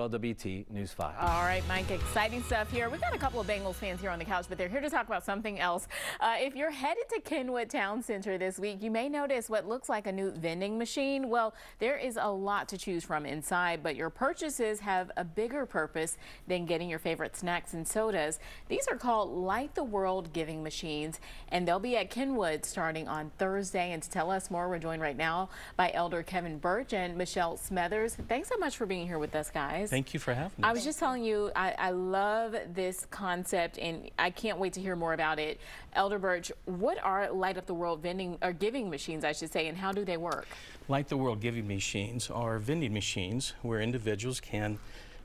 WLWT News 5. All right, Mike, exciting stuff here. We've got a couple of Bengals fans here on the couch, but they're here to talk about something else. If you're headed to Kenwood Town Center this week, you may notice what looks like a new vending machine. Well, there is a lot to choose from inside, but your purchases have a bigger purpose than getting your favorite snacks and sodas. These are called Light the World giving machines, and they'll be at Kenwood starting on Thursday. And to tell us more, we're joined right now by Elder Kevin Birch and Michelle Smethers. Thanks so much for being here with us, guys. Thank you for having us. I was just telling you, I love this concept, and I can't wait to hear more about it. Elder Birch, what are Light Up the World vending or giving machines, I should say, and how do they work? Light the World giving machines are vending machines where individuals can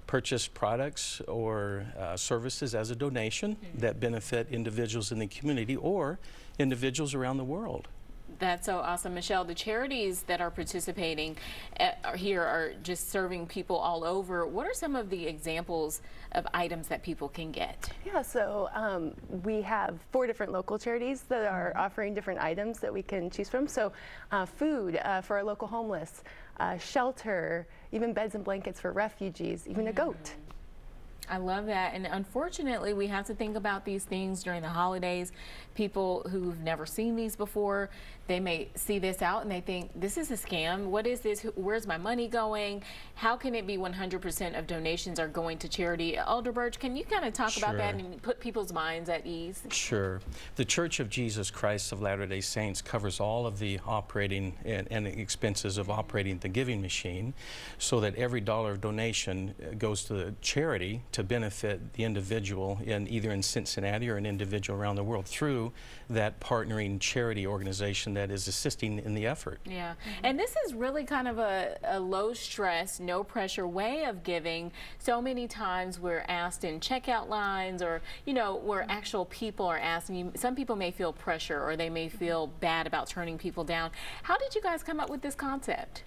purchase products or services as a donation that benefit individuals in the community or individuals around the world. That's so awesome. Michelle, the charities that are participating here are just serving people all over. What are some of the examples of items that people can get? Yeah, so we have 4 different local charities that are offering different items that we can choose from. So food for our local homeless, shelter, even beds and blankets for refugees, even a goat. I love that. And unfortunately, we have to think about these things during the holidays. People who've never seen these before, they may see this out and they think, this is a scam. What is this? Where's my money going? How can it be 100% of donations are going to charity? Elder Birch, can you kind of talk about that and put people's minds at ease? Sure. The Church of Jesus Christ of Latter-day Saints covers all of the operating and the expenses of operating the giving machine, so that every dollar of donation goes to the charity to benefit the individual either in Cincinnati or an individual around the world through that partnering charity organization that is assisting in the effort. Yeah, and this is really kind of a low stress, no pressure way of giving. So many times we're asked in checkout lines, or where actual people are asking. Some people may feel pressure or they may feel bad about turning people down. How did you guys come up with this concept?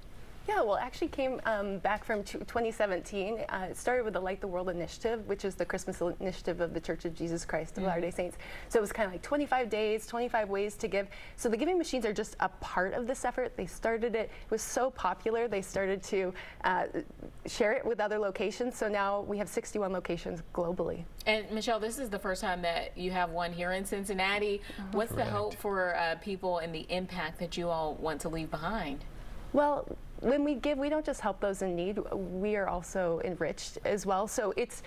Yeah, well, it actually came back from 2017. It started with the Light the World initiative, which is the Christmas initiative of the Church of Jesus Christ of Latter-day Saints. So it was kind of like 25 days, 25 ways to give. So the giving machines are just a part of this effort. They started it was so popular, they started to share it with other locations. So now we have 61 locations globally. And Michelle, this is the first time that you have one here in Cincinnati. What's the hope for people and the impact that you all want to leave behind? Well, when we give, we don't just help those in need, we are also enriched as well. So it's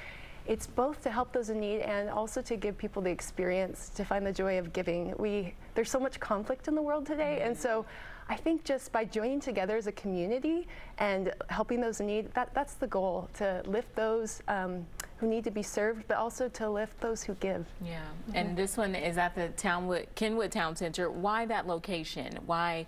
both to help those in need and also to give people the experience to find the joy of giving. There's so much conflict in the world today, and so I think just by joining together as a community and helping those in need, that's the goal, to lift those who need to be served, but also to lift those who give. Yeah, and this one is at the Kenwood Town Center. Why that location? Why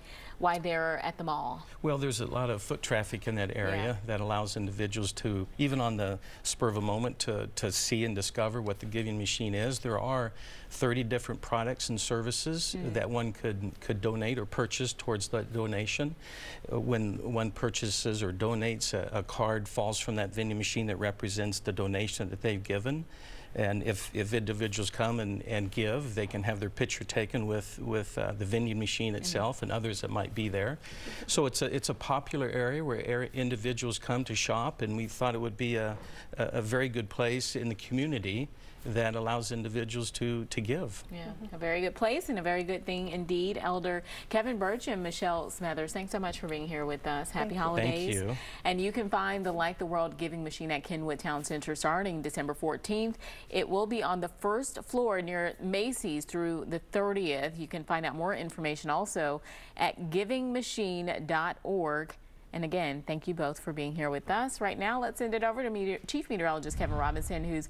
they're at the mall? Well, there's a lot of foot traffic in that area that allows individuals to, even on the spur of a moment, to see and discover what the giving machine is. There are 30 different products and services that one could donate or purchase towards that donation. When one purchases or donates, a card falls from that vending machine that represents the donation that they've given. And if individuals come and give, they can have their picture taken with the vending machine itself and others that might be there. So it's a popular area where individuals come to shop, and we thought it would be a very good place in the community that allows individuals to give. Yeah, a very good place and a very good thing indeed. Elder Kevin Birch and Michelle Smethers, thanks so much for being here with us. Happy holidays. Thank you. And you can find the Light the World giving machine at Kenwood Town Center starting December 14th. It will be on the first floor near Macy's through the 30th. You can find out more information also at givingmachine.org. And again, thank you both for being here with us. Right now, let's send it over to Chief Meteorologist Kevin Robinson, who's